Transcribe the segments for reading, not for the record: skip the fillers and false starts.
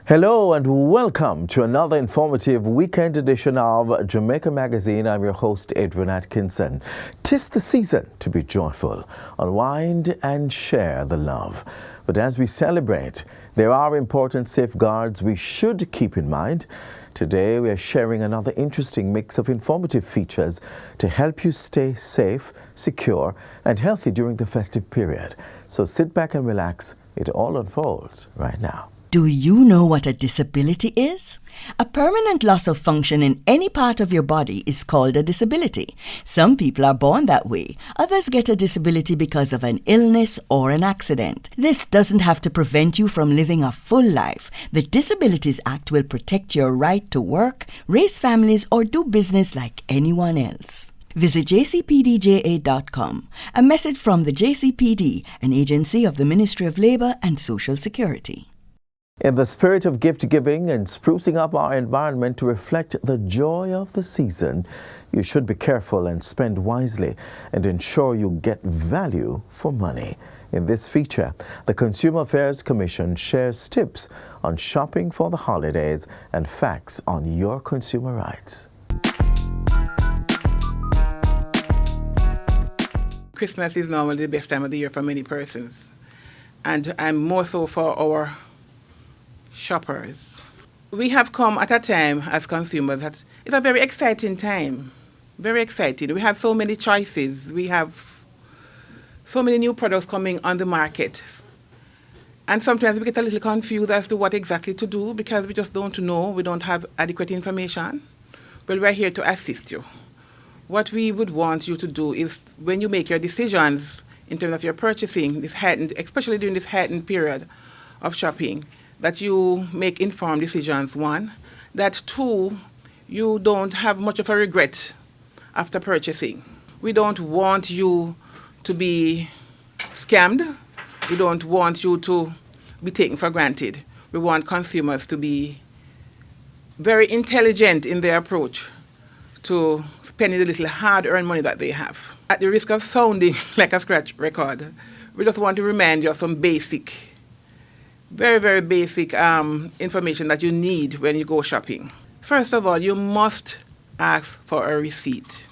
Hello and welcome to another informative weekend edition of Jamaica Magazine. I'm your host, Adrian Atkinson. 'Tis the season to be joyful, unwind and share the love. But as we celebrate, there are important safeguards we should keep in mind. Today we are sharing another interesting mix of informative features to help you stay safe, secure and healthy during the festive period. So sit back and relax. It all unfolds right now. Do you know what a disability is? A permanent loss of function in any part of your body is called a disability. Some people are born that way. Others get a disability because of an illness or an accident. This doesn't have to prevent you from living a full life. The Disabilities Act will protect your right to work, raise families, or do business like anyone else. Visit jcpdja.com. A message from the JCPD, an agency of the Ministry of Labour and Social Security. In the spirit of gift giving and sprucing up our environment to reflect the joy of the season, you should be careful and spend wisely and ensure you get value for money. In this feature, the Consumer Affairs Commission shares tips on shopping for the holidays and facts on your consumer rights. Christmas is normally the best time of the year for many persons, and more so for our shoppers. We have come at a time as consumers that it's a very exciting time, very exciting. We have so many choices. We have so many new products coming on the market. And sometimes we get a little confused as to what exactly to do because we just don't know. We don't have adequate information. Well, we're here to assist you. What we would want you to do is when you make your decisions in terms of your purchasing, this heightened, especially during this heightened period of shopping, that you make informed decisions, one. That two, you don't have much of a regret after purchasing. We don't want you to be scammed. We don't want you to be taken for granted. We want consumers to be very intelligent in their approach to spending the little hard-earned money that they have. At the risk of sounding like a scratch record, we just want to remind you of some basic, very, very basic information that you need when you go shopping. First of all, you must ask for a receipt,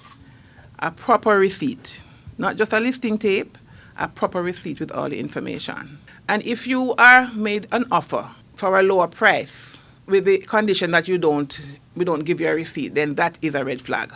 a proper receipt, not just a listing tape, a proper receipt with all the information. And if you are made an offer for a lower price with the condition that we don't give you a receipt, then that is a red flag.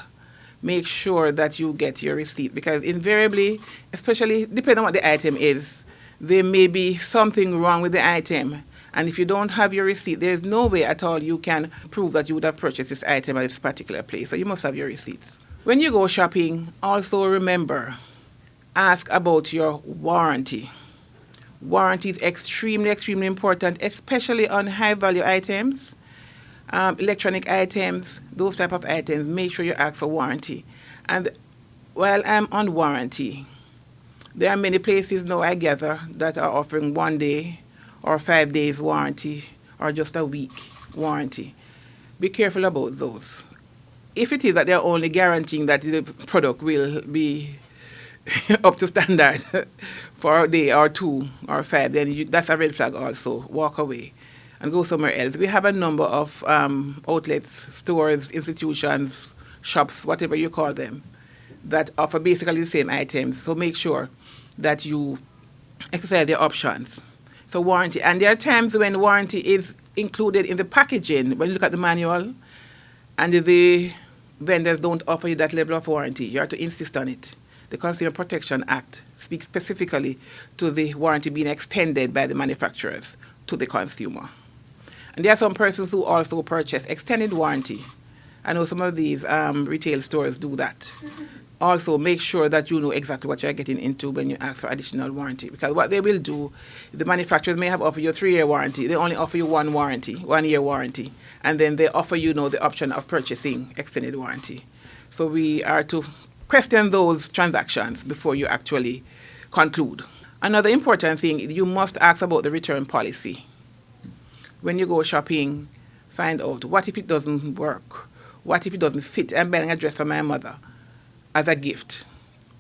Make sure that you get your receipt because invariably, especially depending on what the item is, there may be something wrong with the item. And if you don't have your receipt, there's no way at all you can prove that you would have purchased this item at this particular place. So you must have your receipts. When you go shopping, also remember, ask about your warranty. Warranty is extremely, extremely important, especially on high-value items, electronic items, those type of items. Make sure you ask for warranty. And while I'm on warranty, there are many places now, I gather, that are offering 1 day or 5 days warranty or just a week warranty. Be careful about those. If it is that they're only guaranteeing that the product will be up to standard for a day or 2 or 5, then that's a red flag also. Walk away and go somewhere else. We have a number of outlets, stores, institutions, shops, whatever you call them, that offer basically the same items. So make sure that you exercise their options. So warranty. And there are times when warranty is included in the packaging. When you look at the manual and the vendors don't offer you that level of warranty, you have to insist on it. The Consumer Protection Act speaks specifically to the warranty being extended by the manufacturers to the consumer. And there are some persons who also purchase extended warranty. I know some of these retail stores do that. Also, make sure that you know exactly what you're getting into when you ask for additional warranty. Because what they will do, the manufacturers may have offered you a 3-year warranty. They only offer you 1-year warranty. And then they offer you the option of purchasing extended warranty. So we are to question those transactions before you actually conclude. Another important thing, you must ask about the return policy. When you go shopping, find out, what if it doesn't work? What if it doesn't fit? I'm buying a dress for my mother as a gift.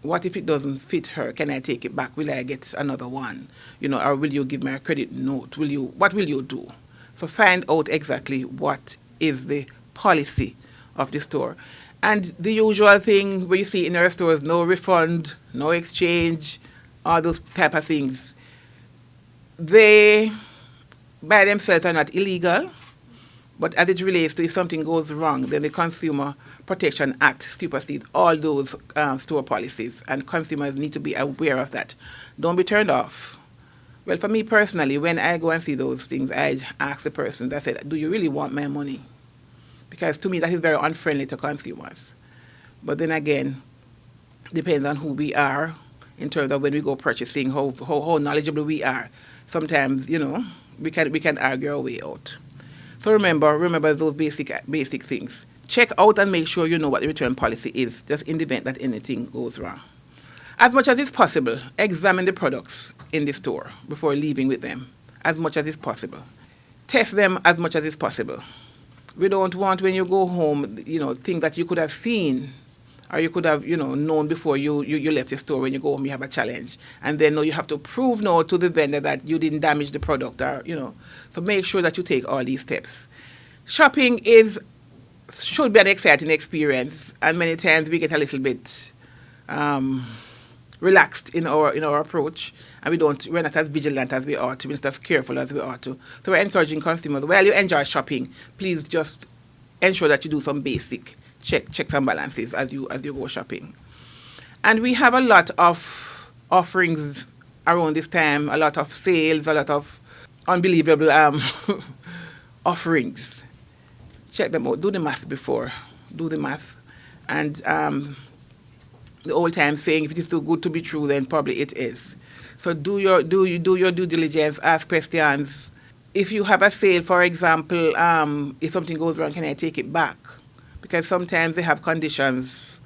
What if it doesn't fit her? Can I take it back? Will I get another one? Or will you give me a credit note? What will you do? So find out exactly what is the policy of the store. And the usual thing where you see in our stores, no refund, no exchange, all those type of things, they by themselves are not illegal, but as it relates to if something goes wrong, then the Consumer Protection Act supersedes all those store policies, and consumers need to be aware of that. Don't be turned off. Well, for me personally, when I go and see those things, I ask the person, I said, do you really want my money? Because to me, that is very unfriendly to consumers. But then again, depends on who we are in terms of when we go purchasing, how knowledgeable we are. Sometimes, we can argue our way out. So remember those basic things. Check out and make sure you know what the return policy is, just in the event that anything goes wrong. As much as it's possible, examine the products in the store before leaving with them, as much as it's possible. Test them as much as it's possible. We don't want when you go home, things that you could have seen or you could have, known before you left the store. When you go home, you have a challenge. And then you have to prove now to the vendor that you didn't damage the product So make sure that you take all these steps. Shopping should be an exciting experience, and many times we get a little bit relaxed in our approach, and we're not as vigilant as we ought to, we're not as careful as we ought to. So we're encouraging consumers, while you enjoy shopping, please just ensure that you do some basic checks and balances as you go shopping. And we have a lot of offerings around this time, a lot of sales, a lot of unbelievable offerings. Check them out. Do the math before. Do the math. And the old time saying, if it is too good to be true, then probably it is. So do your due diligence, ask questions. If you have a sale, for example, if something goes wrong, can I take it back? Because sometimes they have conditions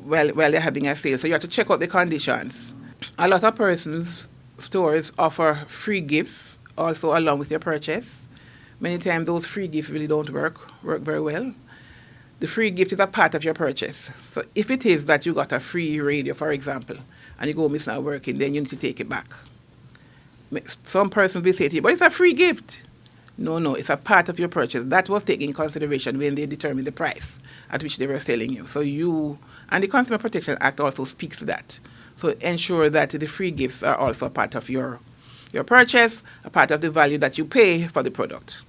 while they're having a sale. So you have to check out the conditions. A lot of stores offer free gifts also along with your purchase. Many times those free gifts really don't work very well. The free gift is a part of your purchase. So if it is that you got a free radio, for example, and you go, it's not working, then you need to take it back. Some persons will say to you, but it's a free gift. No, it's a part of your purchase. That was taken in consideration when they determined the price at which they were selling you. So and the Consumer Protection Act also speaks to that. So ensure that the free gifts are also a part of your purchase, a part of the value that you pay for the product.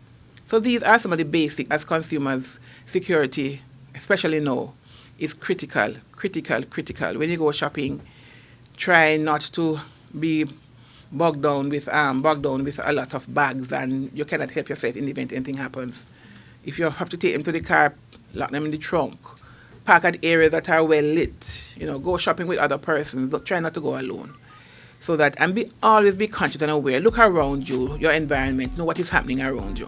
So these are some of the basic, as consumers, security, especially now, is critical. When you go shopping, try not to be bogged down with a lot of bags, and you cannot help yourself in the event anything happens. If you have to take them to the car, lock them in the trunk. Park at areas that are well lit. Go shopping with other persons. Try not to go alone. So that, and always be conscious and aware. Look around you, your environment, know what is happening around you.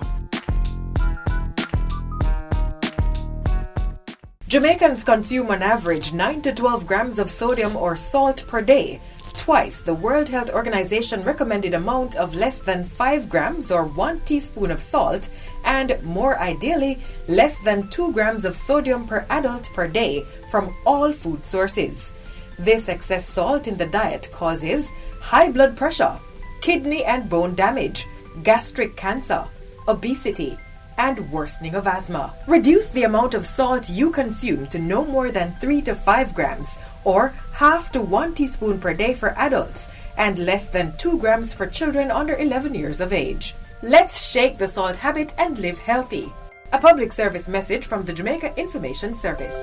Jamaicans consume on average 9 to 12 grams of sodium or salt per day, twice the World Health Organization recommended amount of less than 5 grams or 1 teaspoon of salt, and more ideally, less than 2 grams of sodium per adult per day from all food sources. This excess salt in the diet causes high blood pressure, kidney and bone damage, gastric cancer, obesity, and worsening of asthma. Reduce the amount of salt you consume to no more than 3 to 5 grams, or half to 1 teaspoon per day for adults, and less than 2 grams for children under 11 years of age. Let's shake the salt habit and live healthy. A public service message from the Jamaica Information Service.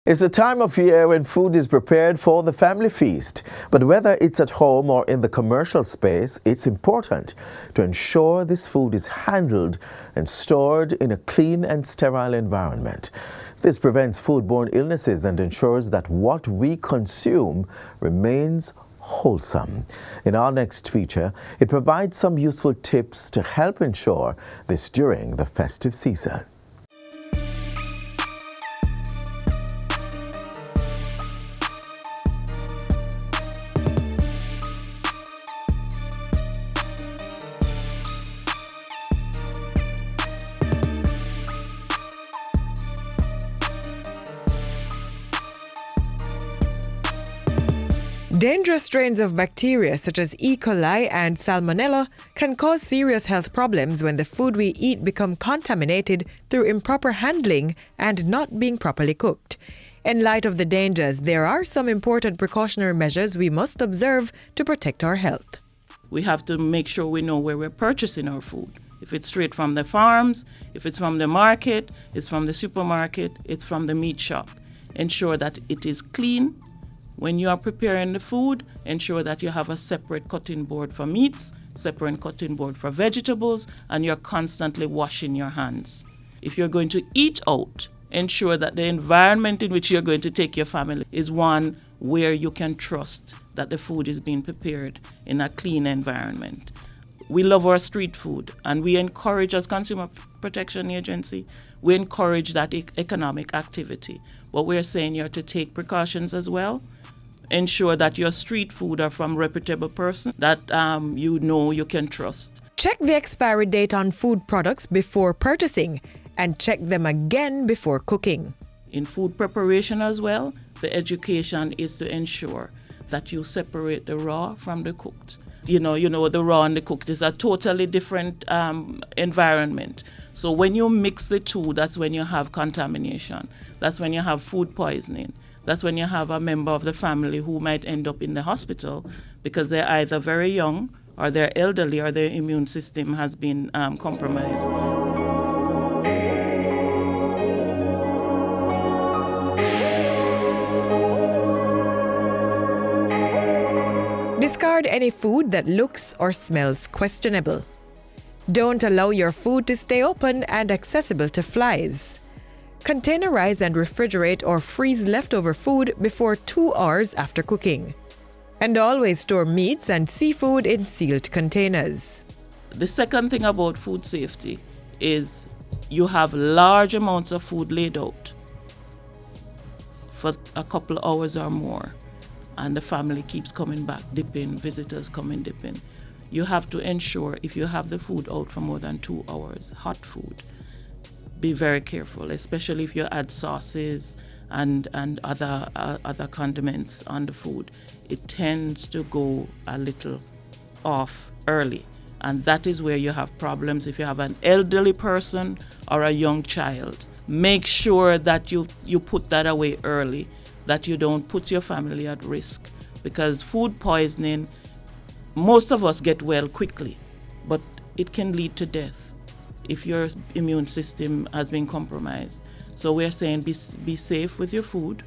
It's a time of year when food is prepared for the family feast. But whether it's at home or in the commercial space, it's important to ensure this food is handled and stored in a clean and sterile environment. This prevents foodborne illnesses and ensures that what we consume remains wholesome. In our next feature, it provides some useful tips to help ensure this during the festive season. Dangerous strains of bacteria such as E. coli and Salmonella can cause serious health problems when the food we eat become contaminated through improper handling and not being properly cooked. In light of the dangers, there are some important precautionary measures we must observe to protect our health. We have to make sure we know where we're purchasing our food. If it's straight from the farms, if it's from the market, it's from the supermarket, it's from the meat shop. Ensure that it is clean. When you are preparing the food, ensure that you have a separate cutting board for meats, separate cutting board for vegetables, and you're constantly washing your hands. If you're going to eat out, ensure that the environment in which you're going to take your family is one where you can trust that the food is being prepared in a clean environment. We love our street food, and we encourage, as Consumer Protection Agency, we encourage that economic activity. But we're saying you're to take precautions as well. Ensure that your street food are from reputable persons that you know you can trust. Check the expiry date on food products before purchasing and check them again before cooking. In food preparation as well, the education is to ensure that you separate the raw from the cooked. You know, the raw and the cooked is a totally different environment. So when you mix the two, that's when you have contamination. That's when you have food poisoning. That's when you have a member of the family who might end up in the hospital because they're either very young or they're elderly or their immune system has been compromised. Discard any food that looks or smells questionable. Don't allow your food to stay open and accessible to flies. Containerize and refrigerate or freeze leftover food before 2 hours after cooking. And always store meats and seafood in sealed containers. The second thing about food safety is you have large amounts of food laid out for a couple of hours or more, and the family keeps coming back, dipping, visitors coming, dipping. You have to ensure if you have the food out for more than 2 hours, hot food, be very careful, especially if you add sauces and other condiments on the food. It tends to go a little off early, and that is where you have problems if you have an elderly person or a young child. Make sure that you put that away early, that you don't put your family at risk, because food poisoning, most of us get well quickly, but it can lead to death if your immune system has been compromised. So we're saying be safe with your food.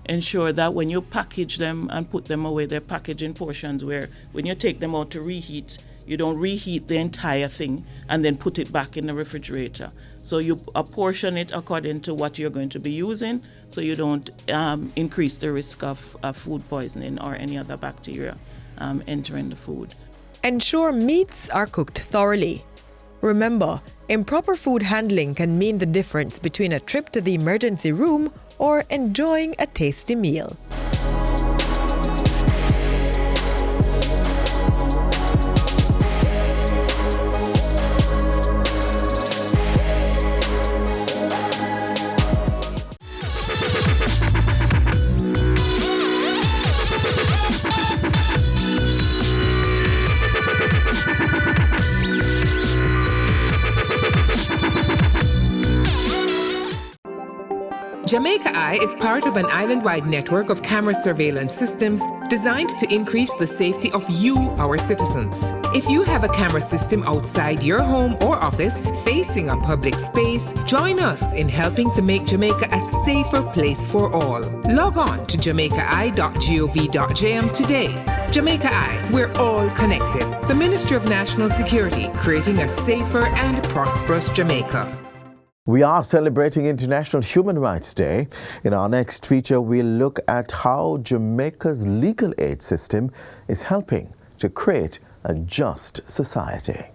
Ensure that when you package them and put them away, they're packaged in portions where when you take them out to reheat, you don't reheat the entire thing and then put it back in the refrigerator. So you apportion it according to what you're going to be using, so you don't increase the risk of food poisoning or any other bacteria entering the food. Ensure meats are cooked thoroughly. Remember, improper food handling can mean the difference between a trip to the emergency room or enjoying a tasty meal. Jamaica Eye is part of an island-wide network of camera surveillance systems designed to increase the safety of you, our citizens. If you have a camera system outside your home or office facing a public space, join us in helping to make Jamaica a safer place for all. Log on to jamaicai.gov.jm today. Jamaica Eye, we're all connected. The Ministry of National Security, creating a safer and prosperous Jamaica. We are celebrating International Human Rights Day. In our next feature, we'll look at how Jamaica's legal aid system is helping to create a just society.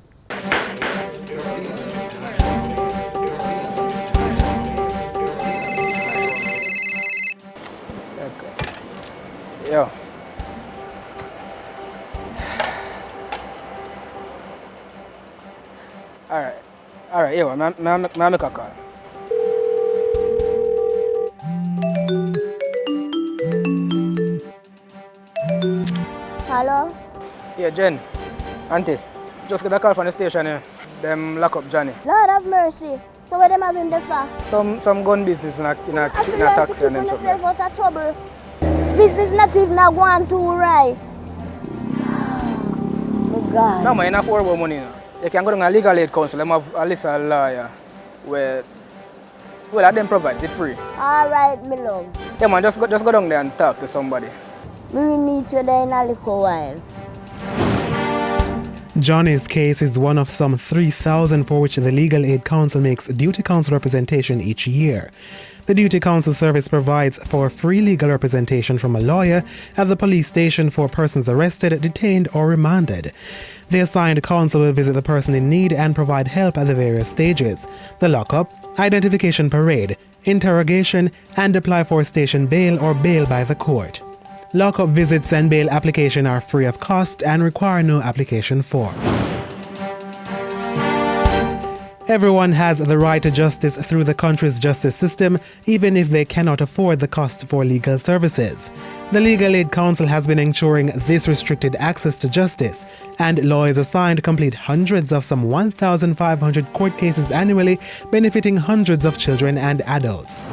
Yo. All right, yo, I make a call. Yeah, Jen, auntie, just get a call from the station here. Them lock up Johnny. Lord have mercy. So what them have him there for? Some gun business in a taxi and them something. Myself out of trouble. Business not even going too right. Oh God. No man, you not affordable money. No. You can go to a legal aid council. Them have a list of lawyer where them provide it free. All right, me love. Yeah man, just go down there and talk to somebody. We will meet you there in a little while. Johnny's case is one of some 3,000 for which the Legal Aid Council makes duty counsel representation each year. The Duty Counsel Service provides for free legal representation from a lawyer at the police station for persons arrested, detained, or remanded. The assigned counsel will visit the person in need and provide help at the various stages: the lockup, identification parade, interrogation, and apply for station bail or bail by the court. Lockup visits and bail application are free of cost and require no application form. Everyone has the right to justice through the country's justice system, even if they cannot afford the cost for legal services. The Legal Aid Council has been ensuring this restricted access to justice, and lawyers assigned complete hundreds of some 1,500 court cases annually, benefiting hundreds of children and adults.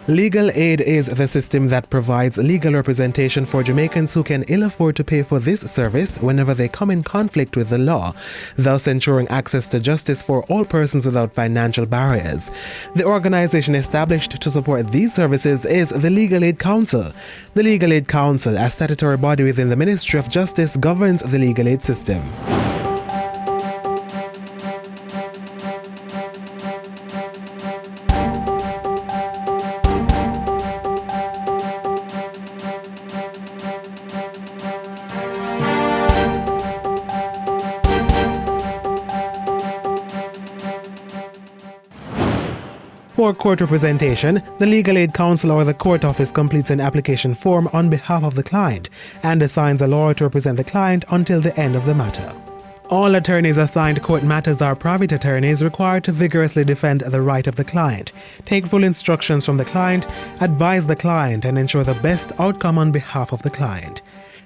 Legal aid is the system that provides legal representation for Jamaicans who can ill afford to pay for this service whenever they come in conflict with the law, thus ensuring access to justice for all persons without financial barriers. The organization established to support these services is the Legal Aid Council. The Legal Aid Council, a statutory body within the Ministry of Justice, governs the legal aid system. For court representation, the Legal Aid Council or the court office completes an application form on behalf of the client and assigns a lawyer to represent the client until the end of the matter. All attorneys assigned court matters are private attorneys required to vigorously defend the right of the client, take full instructions from the client, advise the client, and ensure the best outcome on behalf of the client.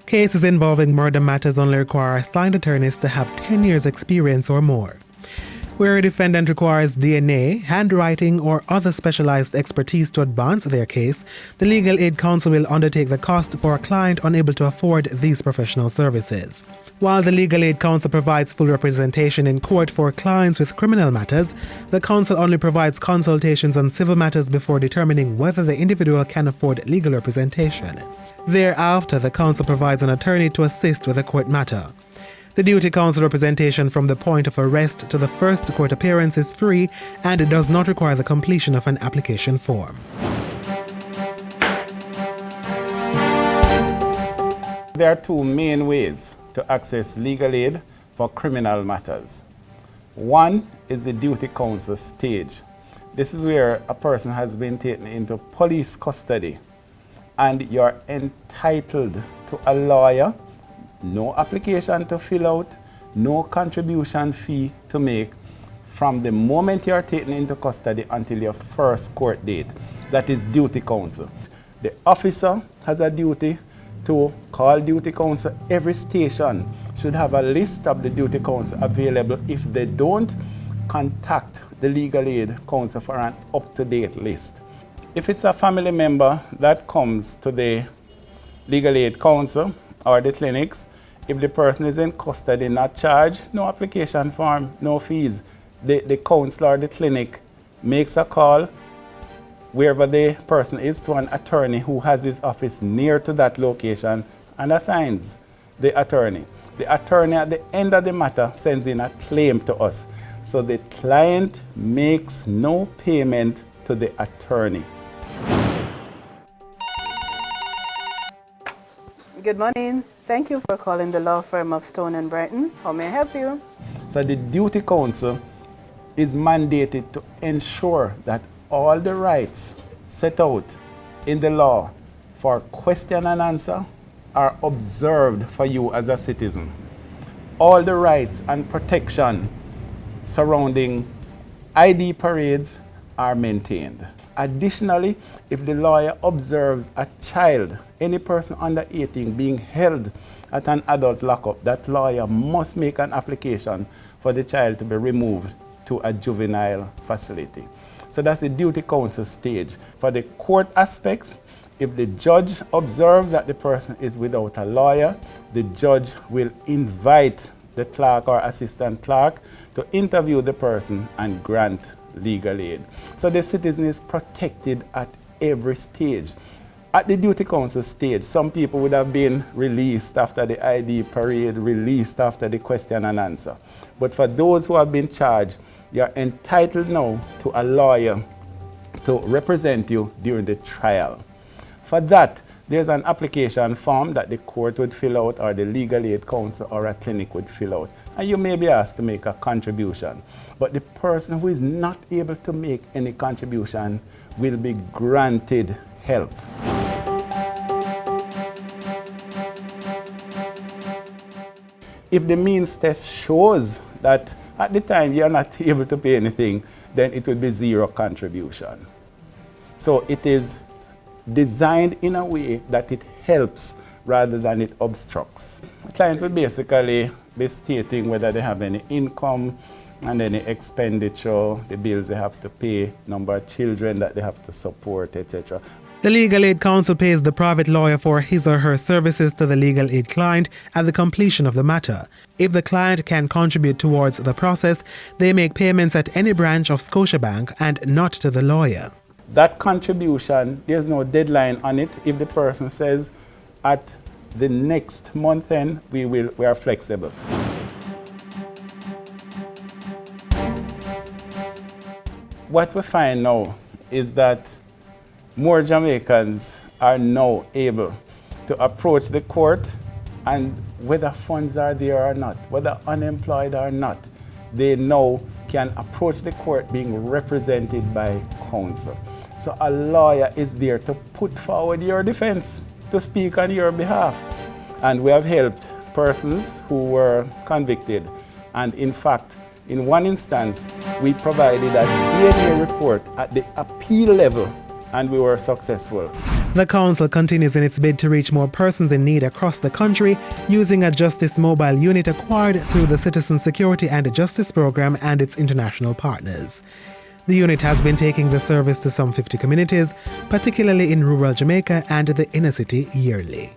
Cases involving murder matters only require assigned attorneys to have 10 years' experience or more. Where a defendant requires DNA, handwriting, or other specialized expertise to advance their case, the Legal Aid Council will undertake the cost for a client unable to afford these professional services. While the Legal Aid Council provides full representation in court for clients with criminal matters, the Council only provides consultations on civil matters before determining whether the individual can afford legal representation. Thereafter, the Council provides an attorney to assist with a court matter. The duty counsel representation from the point of arrest to the first court appearance is free and it does not require the completion of an application form. There are two main ways to access legal aid for criminal matters. One is the duty counsel stage. This is where a person has been taken into police custody and you're entitled to a lawyer. No application to fill out, no contribution fee to make from the moment you are taken into custody until your first court date. That is duty counsel. The officer has a duty to call duty counsel. Every station should have a list of the duty counsel available. If they don't, contact the legal aid counsel for an up-to-date list. If it's a family member that comes to the legal aid counsel or the clinics, if the person is in custody, not charged, no application form, no fees. The counselor or the clinic makes a call wherever the person is to an attorney who has his office near to that location and assigns the attorney. The attorney at the end of the matter sends in a claim to us. So the client makes no payment to the attorney. Good morning. Thank you for calling the law firm of Stone and Brighton. How may I help you? So the duty counsel is mandated to ensure that all the rights set out in the law for question and answer are observed for you as a citizen. All the rights and protection surrounding ID parades are maintained. Additionally, if the lawyer observes a child, any person under 18 being held at an adult lockup, that lawyer must make an application for the child to be removed to a juvenile facility. So that's the duty counsel stage. For the court aspects, if the judge observes that the person is without a lawyer, the judge will invite the clerk or assistant clerk to interview the person and grant legal aid. So the citizen is protected at every stage. At the duty counsel stage, some people would have been released after the ID parade, released after the question and answer. But for those who have been charged, you're entitled now to a lawyer to represent you during the trial. For that, there's an application form that the court would fill out, or the legal aid counsel or a clinic would fill out. And you may be asked to make a contribution. But the person who is not able to make any contribution will be granted help. If the means test shows that at the time you're not able to pay anything, then it would be zero contribution. So it is designed in a way that it helps rather than it obstructs. The client will basically be stating whether they have any income and any expenditure, the bills they have to pay, number of children that they have to support, etc. The Legal Aid Council pays the private lawyer for his or her services to the legal aid client at the completion of the matter. If the client can contribute towards the process, they make payments at any branch of Scotiabank and not to the lawyer. That contribution, there's no deadline on it. If the person says at the next month end, we are flexible. What we find now is that more Jamaicans are now able to approach the court, and whether funds are there or not, whether unemployed or not, they now can approach the court being represented by counsel. So a lawyer is there to put forward your defense, to speak on your behalf. And we have helped persons who were convicted. And in fact, in one instance, we provided a DNA report at the appeal level, and we were successful. The council continues in its bid to reach more persons in need across the country using a Justice mobile unit acquired through the Citizen Security and Justice Program and its international partners. The unit has been taking the service to some 50 communities, particularly in rural Jamaica and the inner city, yearly.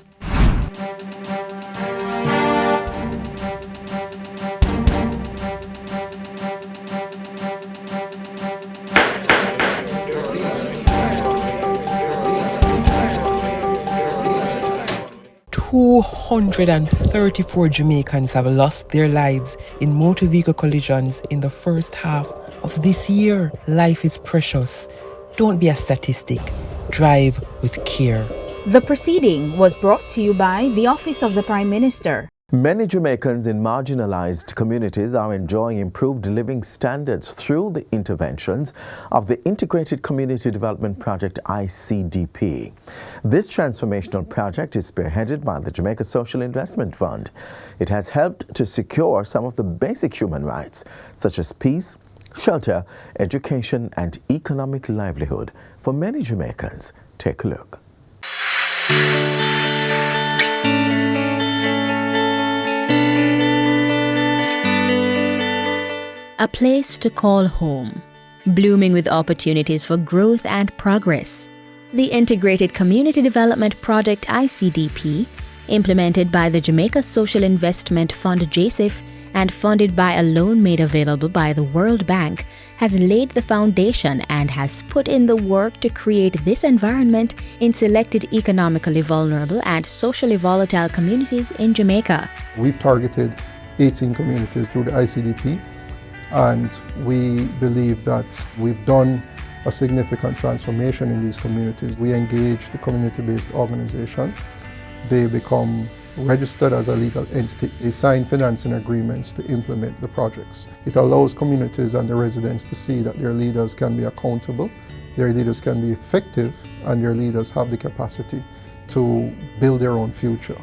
$234 Jamaicans have lost their lives in motor vehicle collisions in the first half of this year. Life is precious. Don't be a statistic. Drive with care. The proceeding was brought to you by the Office of the Prime Minister. Many Jamaicans in marginalized communities are enjoying improved living standards through the interventions of the Integrated Community Development Project ICDP. This transformational project is spearheaded by the Jamaica Social Investment Fund. It has helped to secure some of the basic human rights, such as peace, shelter, education, and economic livelihood for many Jamaicans. Take a look. A place to call home, blooming with opportunities for growth and progress. The Integrated Community Development Project ICDP, implemented by the Jamaica Social Investment Fund JSIF and funded by a loan made available by the World Bank, has laid the foundation and has put in the work to create this environment in selected economically vulnerable and socially volatile communities in Jamaica. We've targeted 18 communities through the ICDP. And we believe that we've done a significant transformation in these communities. We engage the community-based organization. They become registered as a legal entity. They sign financing agreements to implement the projects. It allows communities and the residents to see that their leaders can be accountable, their leaders can be effective, and their leaders have the capacity to build their own future.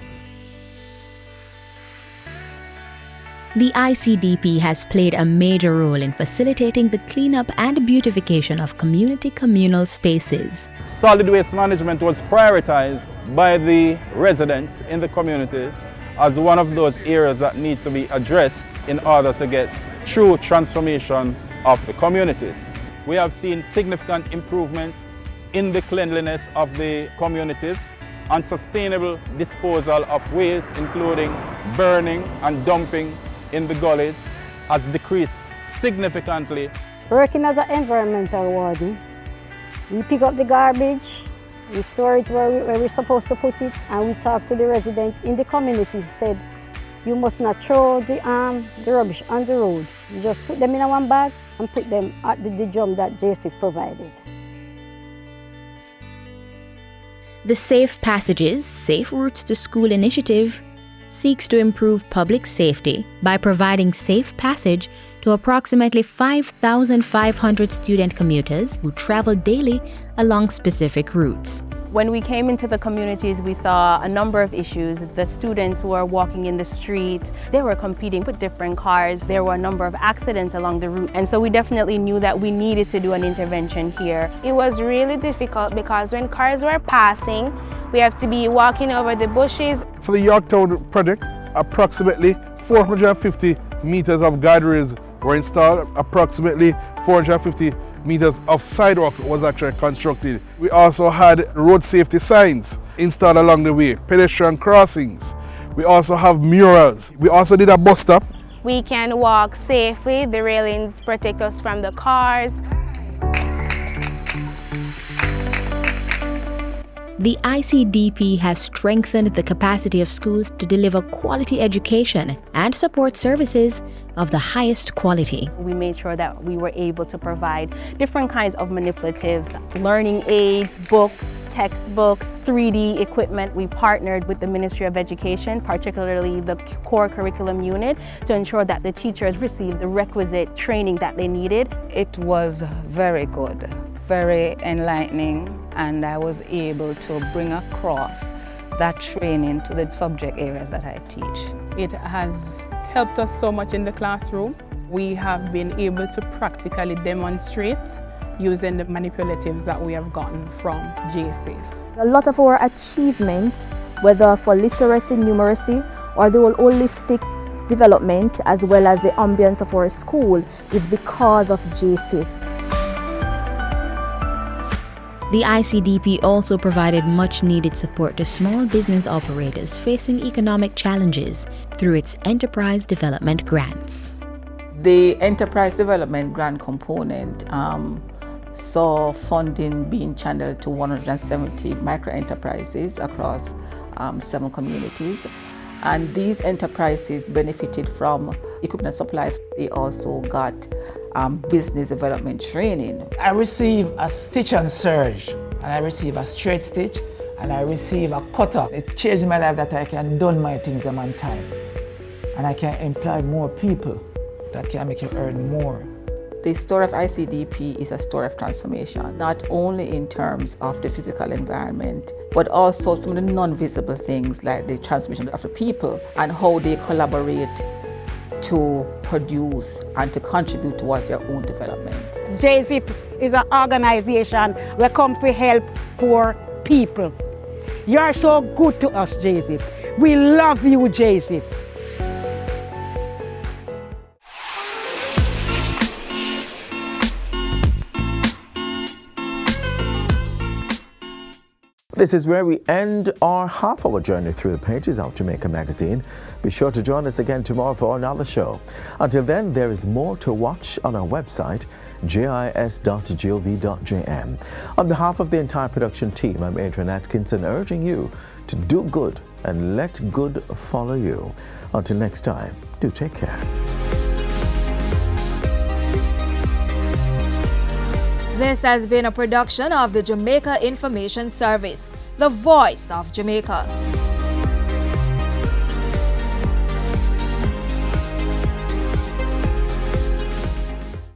The ICDP has played a major role in facilitating the cleanup and beautification of community communal spaces. Solid waste management was prioritized by the residents in the communities as one of those areas that need to be addressed in order to get true transformation of the communities. We have seen significant improvements in the cleanliness of the communities and sustainable disposal of waste, including burning and dumping in the gullies, has decreased significantly. Working as an environmental warden, we pick up the garbage, we store it where we're supposed to put it, and we talk to the residents in the community, said, you must not throw the rubbish on the road. You just put them in one bag and put them at the drum that JSF provided. The Safe Passages, Safe Routes to School initiative seeks to improve public safety by providing safe passage to approximately 5,500 student commuters who travel daily along specific routes. When we came into the communities, we saw a number of issues. The students were walking in the street, they were competing with different cars, there were a number of accidents along the route, and so we definitely knew that we needed to do an intervention here. It was really difficult because when cars were passing, we have to be walking over the bushes. For the Yorktown project, approximately 450 meters of guardrails were installed, approximately 450 meters of sidewalk was actually constructed. We also had road safety signs installed along the way, pedestrian crossings. We also have murals. We also did a bus stop. We can walk safely, the railings protect us from the cars. The ICDP has strengthened the capacity of schools to deliver quality education and support services of the highest quality. We made sure that we were able to provide different kinds of manipulatives, learning aids, books, textbooks, 3D equipment. We partnered with the Ministry of Education, particularly the core curriculum unit, to ensure that the teachers received the requisite training that they needed. It was very good, very enlightening, and I was able to bring across that training to the subject areas that I teach. It has helped us so much in the classroom. We have been able to practically demonstrate using the manipulatives that we have gotten from JSAFE. A lot of our achievements, whether for literacy, numeracy, or the whole holistic development, as well as the ambience of our school, is because of JSAFE. The ICDP also provided much-needed support to small business operators facing economic challenges through its Enterprise Development Grants. The Enterprise Development Grant component saw funding being channeled to 170 micro-enterprises across 7 communities. And these enterprises benefited from equipment and supplies. They also got business development training. I received a stitch and serge, and I received a straight stitch, and I received a cutter. It changed my life that I can do my things on time. And I can employ more people that can make you earn more. The story of ICDP is a story of transformation, not only in terms of the physical environment, but also some of the non-visible things like the transformation of the people and how they collaborate to produce and to contribute towards their own development. JSAFE is an organization that comes to help poor people. You are so good to us, JSAFE. We love you, JSAFE. This is where we end our half-hour journey through the pages of Jamaica Magazine. Be sure to join us again tomorrow for another show. Until then, there is more to watch on our website, jis.gov.jm. On behalf of the entire production team, I'm Adrian Atkinson, urging you to do good and let good follow you. Until next time, do take care. This has been a production of the Jamaica Information Service, the voice of Jamaica.